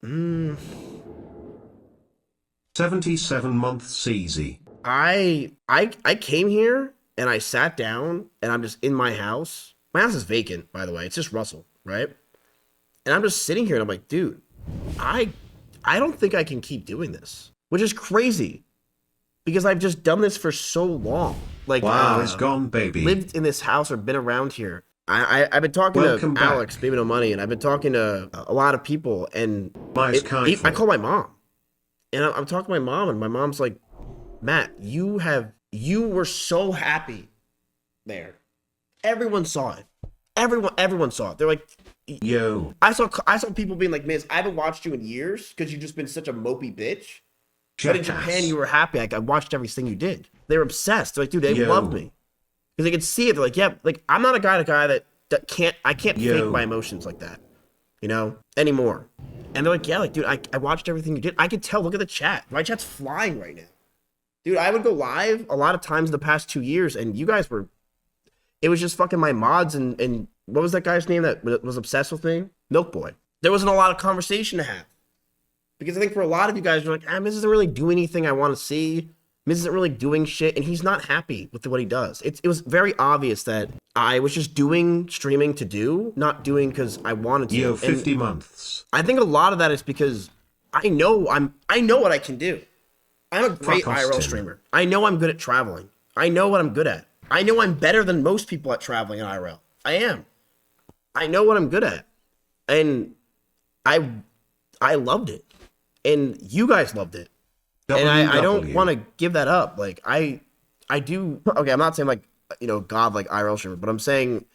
Mm, 77 months easy. I came here and I sat down and I'm just in my house. My house is vacant, by the way. It's just Russell, right? And I'm just sitting here and I'm like, dude, I I don't think I can keep doing this, which is crazy because I've just done this for so long. Like, Wow is gone, baby. lived in this house or been around here. I've been talking to Welcome Alex, back. Baby No Money, and I've been talking to a lot of people, and I Mizkif. call my mom, and I'm talking to my mom, and my mom's like, Matt, you were so happy there. Everyone saw it. Everyone saw it. They're like, Yo. I saw people being like, Miz, I haven't watched you in years because you've just been such a mopey bitch. But in Japan, you Jackass. were happy. Like, I watched everything you did. They were obsessed. They're like, dude, they loved Yo. me because they could see it. They're like, yeah, like I'm not a guy that I can't fake my Yo. emotions like that, anymore. And they're like, yeah, like, dude, I watched everything you did. I could tell. Look at the chat. My chat's flying right now. Dude, I would go live a lot of times in the past 2 years, and you guys were. It was just fucking my mods and what was that guy's name that was obsessed with me? Milk Boy. There wasn't a lot of conversation to have because I think for a lot of you guys, you're like, Miz doesn't really do anything I want to see. Miz isn't really doing shit, and he's not happy with what he does. It was very obvious that I was just doing streaming to do, not doing because I wanted to. Yo, And 50 months. I think a lot of that is because I know what I can do. I'm a great Fuck IRL Austin. streamer. I know I'm good at traveling. I know what I'm good at. I know I'm better than most people at traveling in IRL. I am. I know what I'm good at. And I I loved it. And you guys loved it. And I don't want to WW. give that up. Like I do okay, I'm not saying like God like IRL streamer, but I'm saying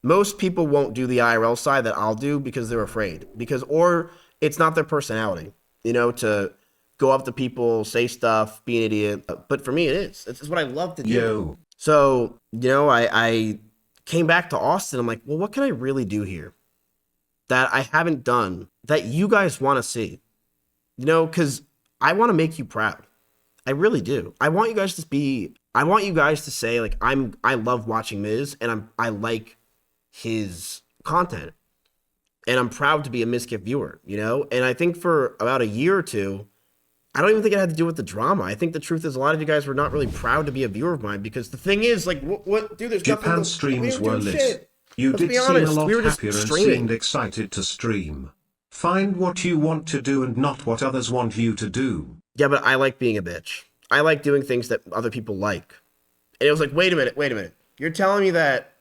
most people won't do the IRL side that I'll do because they're afraid. Because or it's not their personality, to go up to people, say stuff, be an idiot. But for me it is. It's what I love to do. Yo. So, I came back to Austin. I'm like, well, what can I really do here that I haven't done that you guys want to see? Because I want to make you proud. I really do. I want you guys to say, like, I love watching Miz and I like his content. And I'm proud to be a Mizkif viewer. And I think for about a year or two, I don't even think it had to do with the drama. I think the truth is a lot of you guys were not really proud to be a viewer of mine because the thing is, like, what dude, there's nothing. Japan We streams didn't were do lit. shit. You Let's did be seem a honest. lot We were just happier and streaming. seemed excited to stream. Find what you want to do and not what others want you to do. Yeah, but I like being a bitch. I like doing things that other people like. And it was like, wait a minute. You're telling me that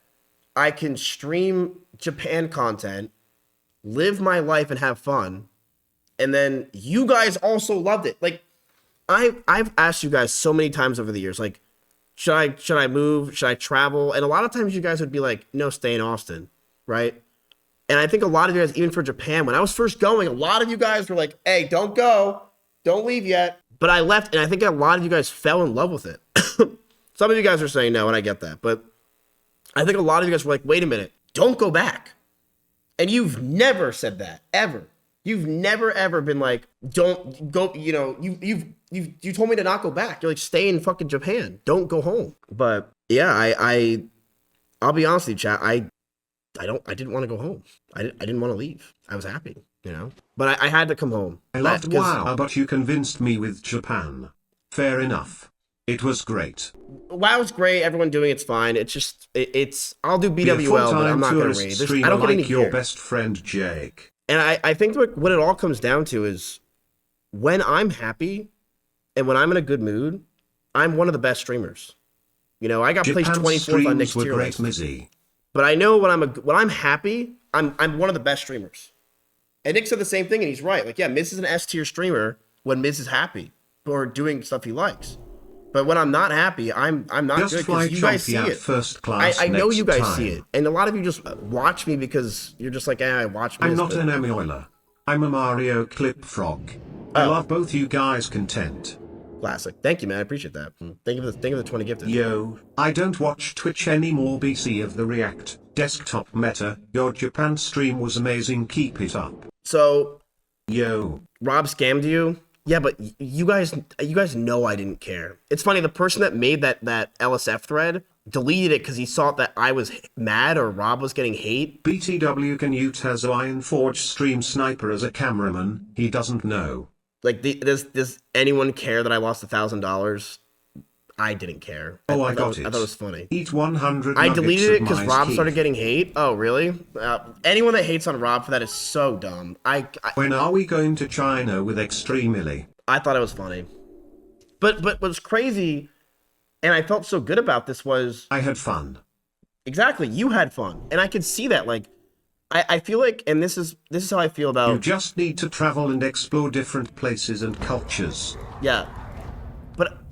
I can stream Japan content, live my life, and have fun, and then you guys also loved it. Like, I've asked you guys so many times over the years, like, should I move? Should I travel? And a lot of times you guys would be like, no, stay in Austin, right? And I think a lot of you guys, even for Japan, when I was first going, a lot of you guys were like, hey, don't go, don't leave yet. But I left, and I think a lot of you guys fell in love with it. Some of you guys are saying no, and I get that, but I think a lot of you guys were like, wait a minute, don't go back. And you've never said that ever. You've never ever been like, don't go. You told me to not go back. You're like, stay in fucking Japan. Don't go home. But yeah, I'll be honest with you, chat. I didn't want to go home. I didn't want to leave. I was happy. But I had to come home. I loved Because WoW, but you convinced me with Japan. Fair enough. It was great. WoW's great. Everyone doing it's fine. It's just it's. I'll do Be a BWL, but I'm full-time not gonna tourist raid. I streamer don't get any like your gear. best friend Jake. And I think what it all comes down to is when I'm happy and when I'm in a good mood, I'm one of the best streamers. I got placed Japan 24th on streams Nick's were tier great, list. Mizzy. But I know when I'm happy, I'm one of the best streamers. And Nick said the same thing, and he's right. Like, yeah, Miz is an S tier streamer when Miz is happy or doing stuff he likes. But when I'm not happy, I'm not Just good fly because you guys see Chompy out it. first class I know next you guys time. see it, and a lot of you just watch me because you're just like, I watch Miz. I'm not but- an Emioiler. I'm a Mario Clip Frog. I Oh. love both you guys' content. Classic. Thank you, man. I appreciate that. Thank you for the 20 gifted. Yo, I don't watch Twitch anymore BC of the React desktop meta. Your Japan stream was amazing, keep it up. So Yo, Rob scammed you. Yeah, but you guys know I didn't care. It's funny. The person that made that LSF thread deleted it because he saw that I was mad or Rob was getting hate. BTW can use has Iron Forge stream sniper as a cameraman, he doesn't know. Like, does anyone care that I lost $1,000? I didn't care. Oh, I got it. I thought it was funny. Eat 100 I deleted it because Rob Mizkif. started getting hate. Oh, really? Anyone that hates on Rob for that is so dumb. When are we going to China with Extremely? I thought it was funny. But what's crazy, and I felt so good about this was... I had fun. Exactly, you had fun. And I could see that, like, I feel like, and this is how I feel about... You just need to travel and explore different places and cultures. Yeah.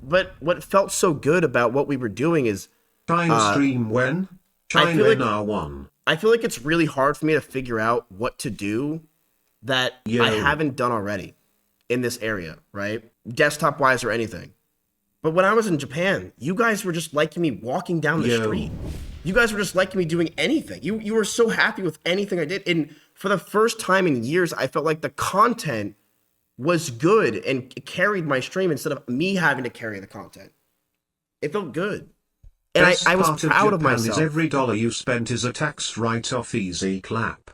But what felt so good about what we were doing is... China stream when? China like, now one. I feel like it's really hard for me to figure out what to do that I haven't done already in this area, right? Desktop-wise or anything. But when I was in Japan, you guys were just liking me walking down the street. You guys were just liking me doing anything. You were so happy with anything I did. And for the first time in years, I felt like the content was good and carried my stream instead of me having to carry the content. It felt good. And I was proud of myself. Is every dollar you spent is a tax write-off, easy clap.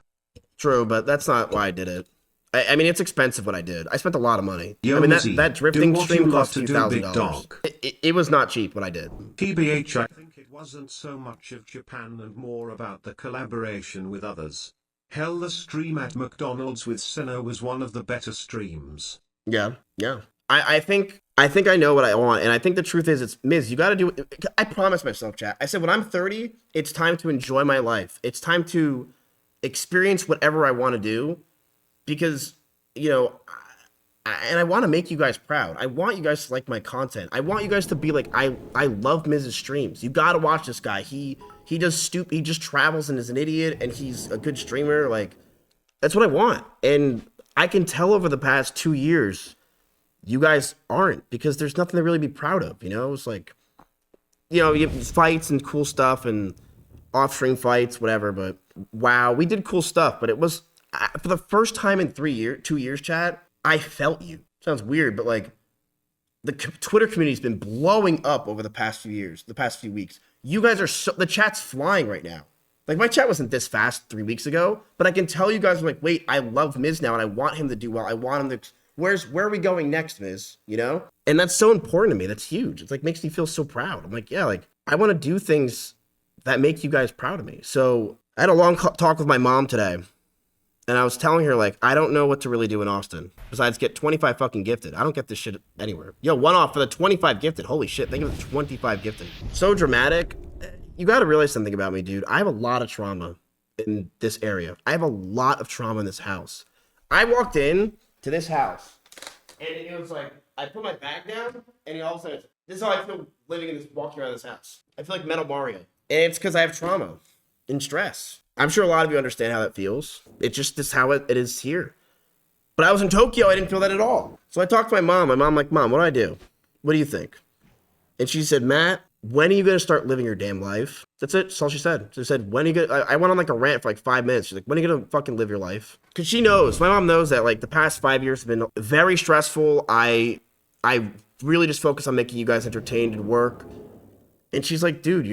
True, but that's not why I did it. I mean, it's expensive what I did. I spent a lot of money. Yo, I mean, that drifting stream cost $2,000. It was not cheap what I did. TBH, I think it wasn't so much of Japan and more about the collaboration with others. Hell, the stream at McDonald's with Senna was one of the better streams. Yeah. I think I know what I want, and I think the truth is, it's Miz. You got to do it. I promised myself, chat. I said when I'm 30, it's time to enjoy my life. It's time to experience whatever I want to do, because I want to make you guys proud. I want you guys to like my content. I want you guys to be like, I love Miz's streams. You got to watch this guy. He just travels and is an idiot, and he's a good streamer. Like, that's what I want. And I can tell over the past 2 years, you guys aren't, because there's nothing to really be proud of. It's like, you have fights and cool stuff and off-stream fights, whatever. But wow, we did cool stuff. But it was, for the first time in 2 years, chat, I felt you. Sounds weird, but like, the Twitter community's been blowing up over the past few years, the past few weeks. You guys are the chat's flying right now. Like, my chat wasn't this fast 3 weeks ago, but I can tell you guys are like, wait, I love Miz now, and I want him to do well. I want him to, where are we going next, Miz? And that's so important to me. That's huge. It's like, makes me feel so proud. I'm like, yeah, like, I want to do things that make you guys proud of me. So I had a long talk with my mom today, and I was telling her, like, I don't know what to really do in Austin besides get 25 fucking gifted. I don't get this shit anywhere. Yo, one off for the 25 gifted. Holy shit, think of the 25 gifted. So dramatic. You got to realize something about me, dude. I have a lot of trauma in this area. I have a lot of trauma in this house. I walked in to this house, and it was like, I put my bag down, and all of a sudden, this is how I feel living in this, walking around this house. I feel like Metal Mario. And it's because I have trauma and stress. I'm sure a lot of you understand how that feels. It's just this how it is here. But I was in Tokyo, I didn't feel that at all. So I talked to my mom. My mom like, Mom, what do I do? What do you think? And she said, Matt, when are you going to start living your damn life? That's it. That's all she said. She said, when are you going to... I went on like a rant for like 5 minutes. She's like, when are you going to fucking live your life? Because she knows. My mom knows that like the past 5 years have been very stressful. I really just focus on making you guys entertained and work. And she's like, dude,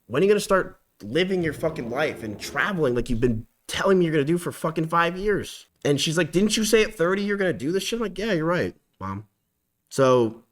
when are you going to start living your fucking life and traveling like you've been telling me you're going to do for fucking 5 years? And she's like, didn't you say at 30 you're going to do this shit? I'm like, yeah, you're right, Mom. So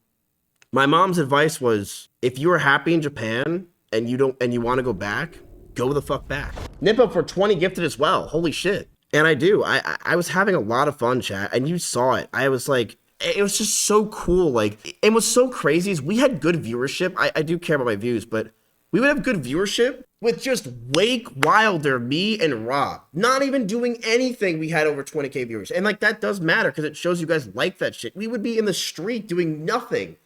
my mom's advice was, if you are happy in Japan and you want to go back, go the fuck back. Nippo for 20 gifted as well. Holy shit. And I do. I was having a lot of fun, chat, and you saw it. I was like, it was just so cool. Like, and what's so crazy is we had good viewership. I do care about my views, but we would have good viewership with just Wake, Wilder, me, and Rob. Not even doing anything, we had over 20K viewers. And like, that does matter because it shows you guys like that shit. We would be in the street doing nothing,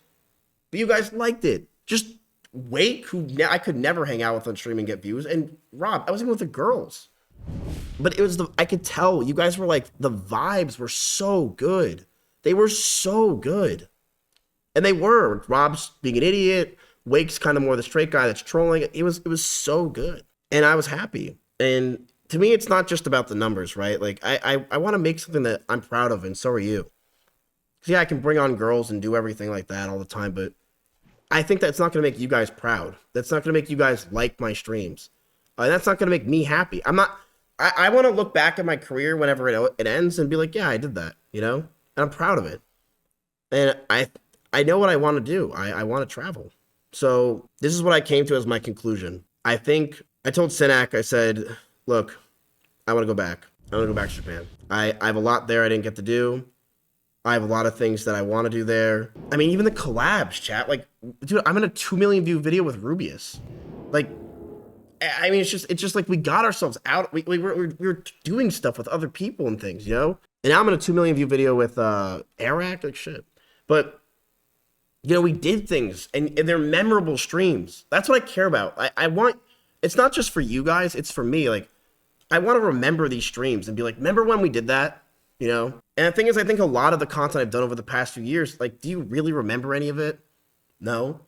but you guys liked it. Just Wake, who I could never hang out with on stream and get views, and Rob, I was even with the girls. But it was I could tell you guys were like, the vibes were so good. They were so good. And they were. Rob's being an idiot. Wake's kind of more the straight guy that's trolling. It was so good. And I was happy. And to me, it's not just about the numbers, right? Like, I want to make something that I'm proud of, and so are you. 'Cause yeah, I can bring on girls and do everything like that all the time, but I think that's not going to make you guys proud. That's not going to make you guys like my streams. That's not going to make me happy. I want to look back at my career whenever it ends and be like, yeah, I did that, you know? And I'm proud of it. And I know what I want to do. I want to travel. So this is what I came to as my conclusion. I think I told Sinak, I said, look, I want to go back. I want to go back to Japan. I have a lot there I didn't get to do. I have a lot of things that I want to do there. I mean, even the collabs, chat. Like, dude, I'm in a 2 million view video with Rubius. Like, I mean, it's just like we got ourselves out. We were doing stuff with other people and things, you know? And now I'm in a 2 million view video with Arak, like shit. But, you know, we did things and they're memorable streams. That's what I care about. I want, it's not just for you guys, it's for me. Like, I want to remember these streams and be like, remember when we did that? You know? And the thing is, I think a lot of the content I've done over the past few years, like, do you really remember any of it? No.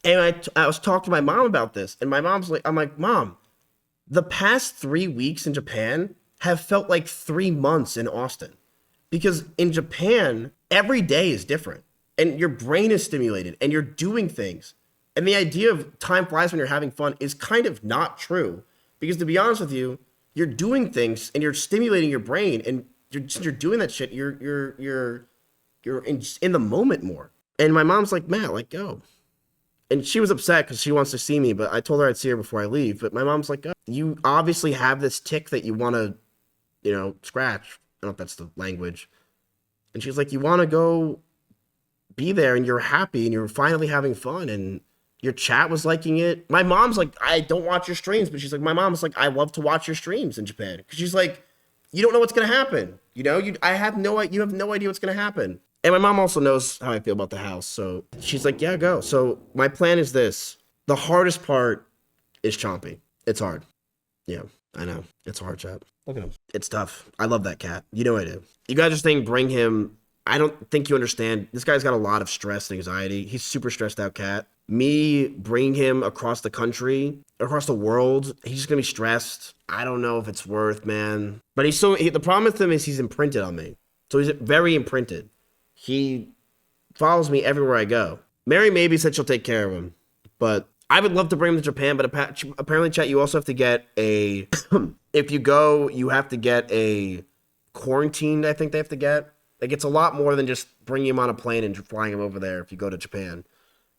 And I was talking to my mom about this, and my mom's like, I'm like, Mom, the past 3 weeks in Japan have felt like 3 months in Austin. Because in Japan, every day is different, and your brain is stimulated, and you're doing things. And the idea of time flies when you're having fun is kind of not true. Because to be honest with you, you're doing things, and you're stimulating your brain, and you're doing that shit. You're in the moment more. And my mom's like, Matt, like, go. And she was upset because she wants to see me, but I told her I'd see her before I leave. But my mom's like, oh, you obviously have this tick that you want to, you know, scratch. I don't know if that's the language. And she's like, you want to go be there and you're happy and you're finally having fun and your chat was liking it. My mom's like, I don't watch your streams, but she's like, my mom's like, I love to watch your streams in Japan. Because she's like, you don't know what's going to happen. You know, you have no idea what's going to happen. And my mom also knows how I feel about the house. So she's like, yeah, go. So my plan is this. The hardest part is chompy. It's hard. Yeah, I know. It's hard, chat. Look at him. It's tough. I love that cat. You know I do. You guys are saying bring him. I don't think you understand. This guy's got a lot of stress and anxiety. He's super stressed out cat. Me bringing him across the country, across the world, he's just going to be stressed. I don't know if it's worth, man. But the problem with him is he's imprinted on me. So he's very imprinted. He follows me everywhere I go. Mary maybe said she'll take care of him, but I would love to bring him to Japan, but apparently, chat, you also have to get a, if you go, you have to get a quarantine, I think they have to get. Like, it's a lot more than just bringing him on a plane and flying him over there if you go to Japan.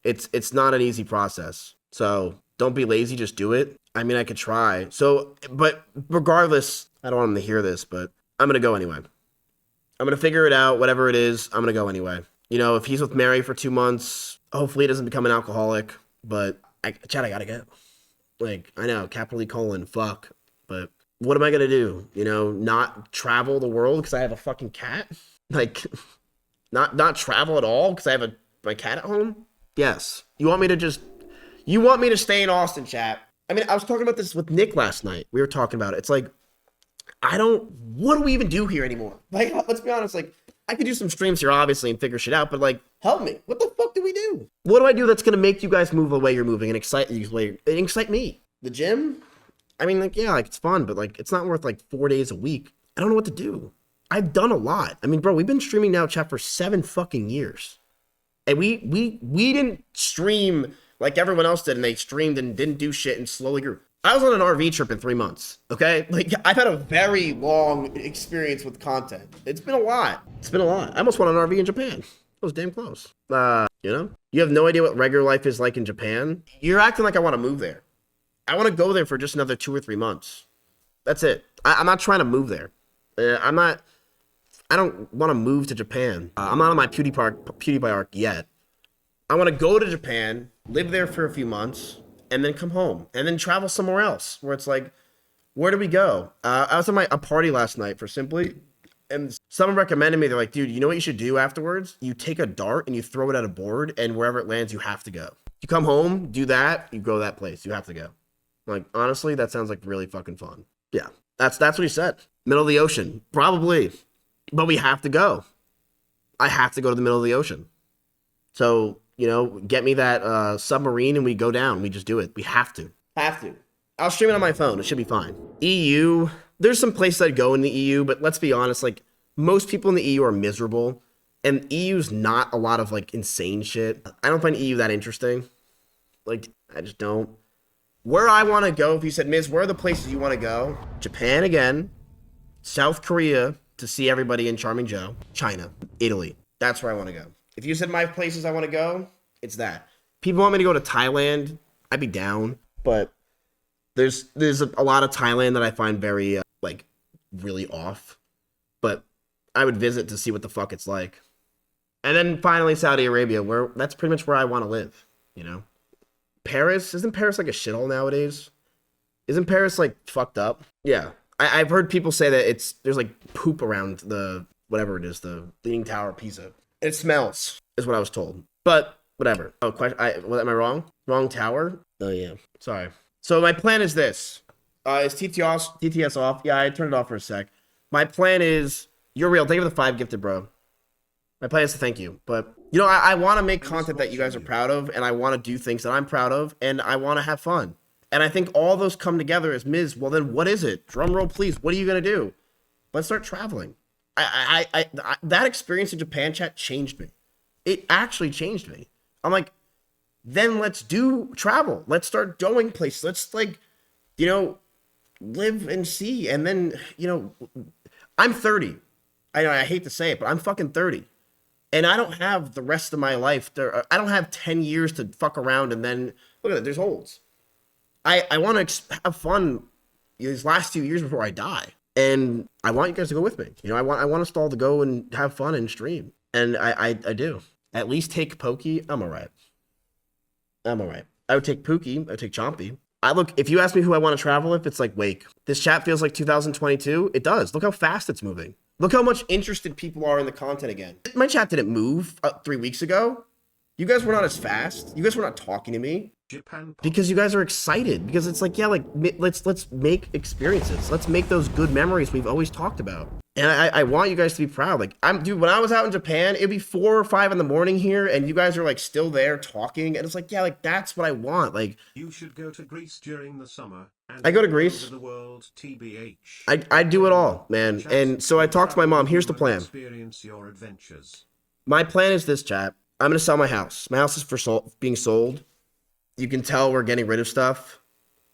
It's not an easy process. So don't be lazy, just do it. I mean, I could try. So, but regardless, I don't want him to hear this, but I'm going to go anyway. I'm going to figure it out, whatever it is, I'm going to go anyway. You know, if he's with Mary for 2 months, hopefully he doesn't become an alcoholic, but I gotta go. Like, I know, capital E colon, fuck, but what am I going to do? You know, not travel the world because I have a fucking cat? Like, not travel at all because I have my cat at home? Yes. You want me to stay in Austin, chat? I mean, I was talking about this with Nick last night. We were talking about it. It's like, what do we even do here anymore? Like, let's be honest, like, I could do some streams here, obviously, and figure shit out, but, like, help me. What the fuck do we do? What do I do that's going to make you guys move the way you're moving and excite me? The gym? I mean, like, yeah, like, it's fun, but, like, it's not worth, like, 4 days a week. I don't know what to do. I've done a lot. I mean, bro, we've been streaming now, chat, for 7 fucking years. And we didn't stream like everyone else did, and they streamed and didn't do shit and slowly grew. I was on an RV trip in 3 months, okay? Like, I've had a very long experience with content. It's been a lot. I almost went on an RV in Japan. It was damn close. You know? You have no idea what regular life is like in Japan. You're acting like I want to move there. I want to go there for just another 2 or 3 months. That's it. I'm not trying to move there. I don't want to move to Japan. I'm not on my PewDiePie arc yet. I want to go to Japan, live there for a few months, and then come home, and then travel somewhere else, where it's like, where do we go? I was at a party last night for Simply, and someone recommended me, they're like, dude, you know what you should do afterwards? You take a dart and you throw it at a board, and wherever it lands, you have to go. You come home, do that, you go to that place. You have to go. Like, honestly, that sounds like really fucking fun. Yeah, that's what he said. Middle of the ocean, probably. But we have to go. I have to go to the middle of the ocean. So, you know, get me that submarine and we go down. We just do it. We have to. I'll stream it on my phone. It should be fine. EU, there's some places I'd go in the EU, but let's be honest, like, most people in the EU are miserable. And EU's not a lot of like insane shit. I don't find EU that interesting. Like, I just don't. Where I want to go, if you said, Miz, where are the places you want to go? Japan again, South Korea to see everybody in Charming Joe, China, Italy. That's where I want to go. If you said my places I want to go, it's that. People want me to go to Thailand, I'd be down. But there's a lot of Thailand that I find very, like, really off. But I would visit to see what the fuck it's like. And then finally Saudi Arabia, where that's pretty much where I want to live, you know? Paris, isn't Paris like a shithole nowadays? Isn't Paris like fucked up? Yeah. I've heard people say that there's like poop around the, whatever it is, the Leaning Tower of Pisa. It smells, is what I was told. But whatever. Oh, question, am I wrong? Wrong tower? Oh yeah. Sorry. So my plan is this. Is TTS off? Yeah, I turned it off for a sec. My plan is, you're real. Thank you for the 5 gifted, bro. My plan is to thank you. But, you know, I want to make content that you guys are proud of, and I want to do things that I'm proud of, and I want to have fun. And I think all those come together as Miz. Well, then what is it? Drum roll, please. What are you going to do? Let's start traveling. That experience in Japan, chat, changed me. It actually changed me. I'm like, then let's do travel. Let's start going places. Let's, like, you know, live and see. And then, you know, I'm 30. I know I hate to say it, but I'm fucking 30. And I don't have the rest of my life. I don't have 10 years to fuck around and then, look at it, there's holes. I want to have fun these last few years before I die. And I want you guys to go with me. You know, I want us all to go and have fun and stream. And I do. At least take Pokey. I'm all right. I would take Pookie. I would take Chompy. If you ask me who I want to travel with, it's like Wake. This chat feels like 2022. It does. Look how fast it's moving. Look how much interested people are in the content again. My chat didn't move 3 weeks ago. You guys were not as fast. You guys were not talking to me. Because you guys are excited. Because it's like, yeah, like, let's make experiences. Let's make those good memories we've always talked about. And I want you guys to be proud. Like, dude, when I was out in Japan, it'd be 4 or 5 in the morning here, and you guys are like still there talking, and it's like, yeah, like that's what I want. Like, you should go to Greece during the summer. And I go to Greece. The world, TBH. I do it all, man. And so I talked to my mom. Here's the plan. Experience your adventures. My plan is this, chat. I'm gonna sell my house. My house is for being sold. You can tell we're getting rid of stuff,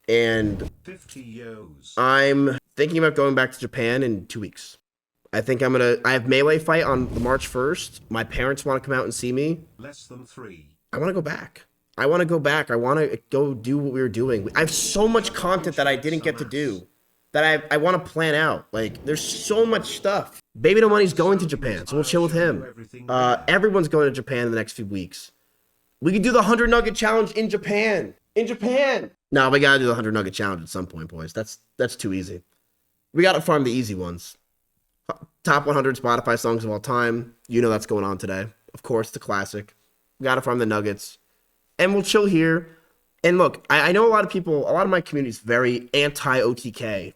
and 50 yo's. I'm thinking about going back to Japan in 2 weeks. I think I have Melee fight on the March 1st. My parents want to come out and see me. Less than 3. I want to go back. I want to go do what we were doing. I have so much content that I didn't get to do that I want to plan out. Like, there's so much stuff. Baby No Money's going to Japan, so we'll chill with him. Everyone's going to Japan in the next few weeks. We can do the 100 Nugget Challenge in Japan. No, we gotta do the 100 Nugget Challenge at some point, boys. That's too easy. We gotta farm the easy ones. Top 100 Spotify songs of all time. You know that's going on today. Of course, the classic. We gotta farm the nuggets. And we'll chill here. And look, I know a lot of my community is very anti-OTK.